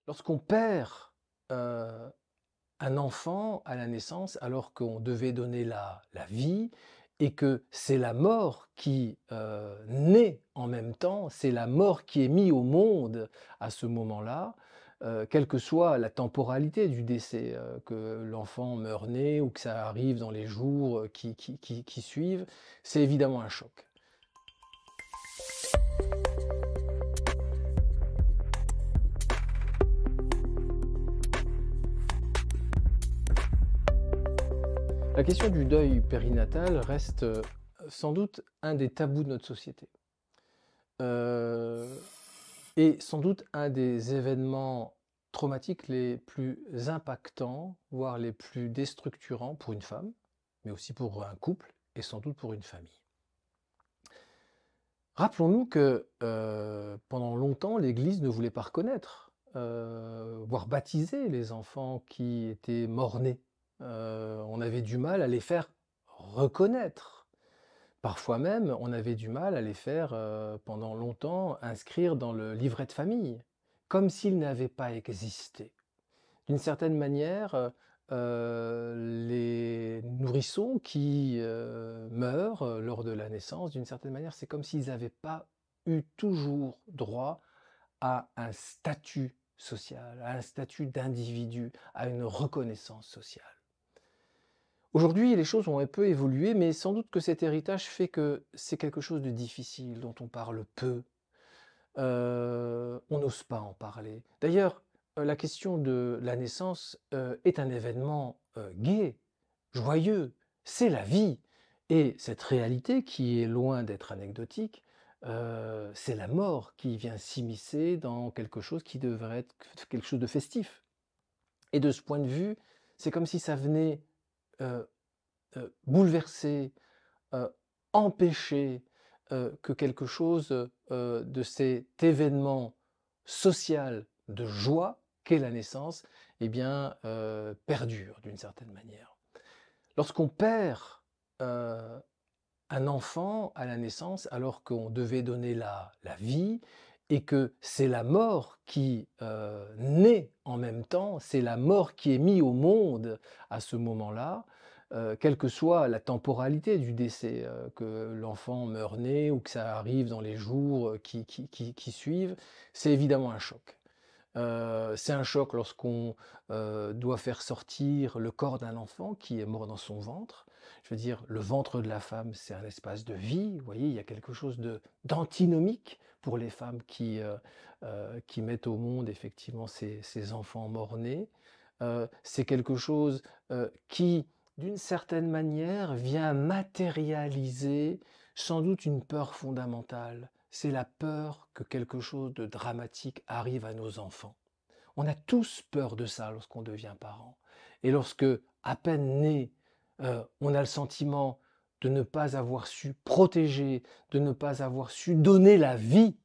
Lorsqu'on perd, heu, un enfant à la naissance alors qu'on devait donner la vie et que c'est la mort qui, naît en même temps, c'est la mort qui est mise au monde à ce moment-là, quelle que soit la temporalité du décès, que l'enfant meure né ou que ça arrive dans les jours, qui suivent, c'est évidemment un choc. La question du deuil périnatal reste, sans doute un des tabous de notre société. Heu et sans doute un des événements traumatiques les plus impactants, voire les plus déstructurants pour une femme, mais aussi pour un couple et sans doute pour une famille. Rappelons-nous que, pendant longtemps, l'Église ne voulait pas reconnaître, voire baptiser les enfants qui étaient morts-nés. On avait du mal à les faire reconnaître. Parfois même, on avait du mal à les faire, pendant longtemps, inscrire dans le livret de famille, comme s'ils n'avaient pas existé. D'une certaine manière, les nourrissons qui, meurent, lors de la naissance, d'une certaine manière, c'est comme s'ils n'avaient pas eu toujours droit à un statut social, à un statut d'individu, à une reconnaissance sociale. Aujourd'hui, les choses ont un peu évolué, mais sans doute que cet héritage fait que c'est quelque chose de difficile, dont on parle peu. On n'ose pas en parler. D'ailleurs, la question de la naissance, est un événement, gai, joyeux, c'est la vie et cette réalité qui est loin d'être anecdotique, c'est la mort qui vient s'immiscer dans quelque chose qui devrait être quelque chose de festif et de ce point de vue, c'est comme si ça venait, heu bouleverser, heu, empêcher, que quelque chose, de cet événement social de joie qu'est la naissance, eh bien, perdure d'une certaine manière. Lorsqu'on perd, heu, un enfant à la naissance alors qu'on devait donner la vie et que c'est la mort qui, naît en même temps, c'est la mort qui est mise au monde à ce moment-là, quelle que soit la temporalité du décès, que l'enfant meure né ou que ça arrive dans les jours, qui suivent, c'est évidemment un choc. C'est un choc lorsqu'on, doit faire sortir le corps d'un enfant qui est mort dans son ventre. Je veux dire, le ventre de la femme, c'est un espace de vie, vous voyez? Il y a quelque chose de d'antinomique pour les femmes qui mettent au monde effectivement ces enfants morts-nés. C'est quelque chose, qui, d'une certaine manière, vient matérialiser sans doute une peur fondamentale. C'est la peur que quelque chose de dramatique arrive à nos enfants. On a tous peur de ça lorsqu'on devient parent. Et lorsque, à peine né, on a le sentiment de ne pas avoir su protéger, de ne pas avoir su donner la vie,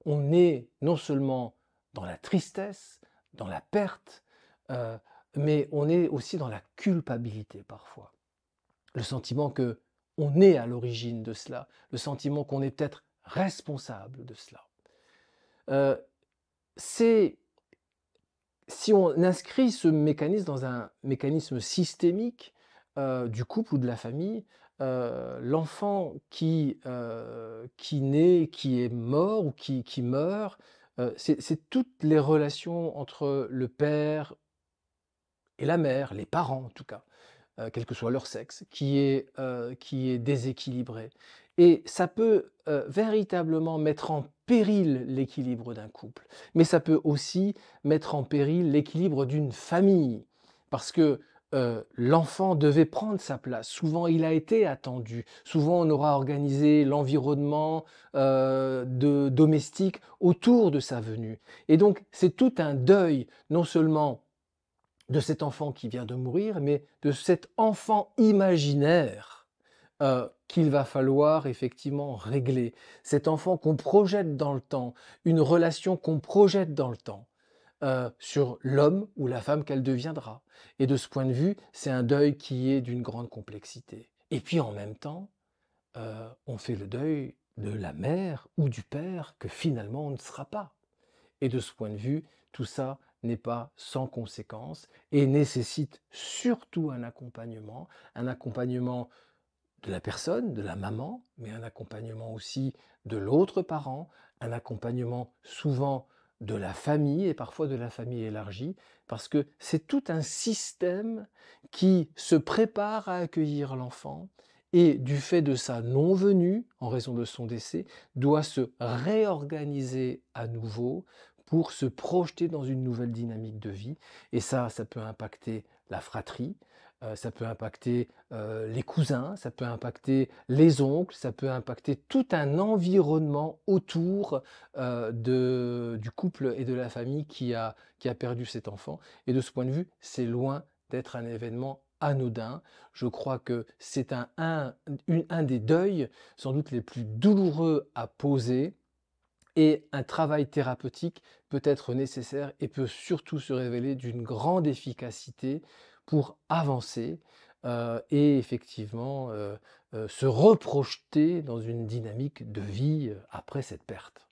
on est non seulement dans la tristesse, dans la perte, heu, mais on est aussi dans la culpabilité parfois. Le sentiment que on est à l'origine de cela, le sentiment qu'on est peut-être responsable de cela. Heu, c'est Si on inscrit ce mécanisme dans un mécanisme systémique, du couple ou de la famille, l'enfant qui naît, qui est mort ou qui meurt, c'est toutes les relations entre le père et la mère, les parents en tout cas, quel que soit leur sexe, qui est déséquilibré et ça peut, véritablement mettre en péril l'équilibre d'un couple. Mais ça peut aussi mettre en péril l'équilibre d'une famille parce que, l'enfant devait prendre sa place. Souvent, il a été attendu. Souvent, on aura organisé l'environnement, de domestique autour de sa venue et donc c'est tout un deuil, non seulement de cet enfant qui vient de mourir, mais de cet enfant imaginaire, qu'il va falloir effectivement régler. Cet enfant qu'on projette dans le temps, une relation qu'on projette dans le temps, sur l'homme ou la femme qu'elle deviendra. Et de ce point de vue, c'est un deuil qui est d'une grande complexité. Et puis en même temps, on fait le deuil de la mère ou du père que finalement on ne sera pas. Et de ce point de vue, tout ça n'est pas sans conséquence et nécessite surtout un accompagnement de la personne, de la maman, mais un accompagnement aussi de l'autre parent, un accompagnement souvent de la famille et parfois de la famille élargie, parce que c'est tout un système qui se prépare à accueillir l'enfant et du fait de sa non-venue, en raison de son décès, doit se réorganiser à nouveau pour se projeter dans une nouvelle dynamique de vie. Et ça peut impacter la fratrie, ça peut impacter les cousins, ça peut impacter les oncles, ça peut impacter tout un environnement autour du couple et de la famille qui a perdu cet enfant. Et de ce point de vue, c'est loin d'être un événement anodin. Je crois que c'est un des deuils sans doute les plus douloureux à poser. Et un travail thérapeutique peut être nécessaire et peut surtout se révéler d'une grande efficacité pour avancer et effectivement se reprojeter dans une dynamique de vie après cette perte.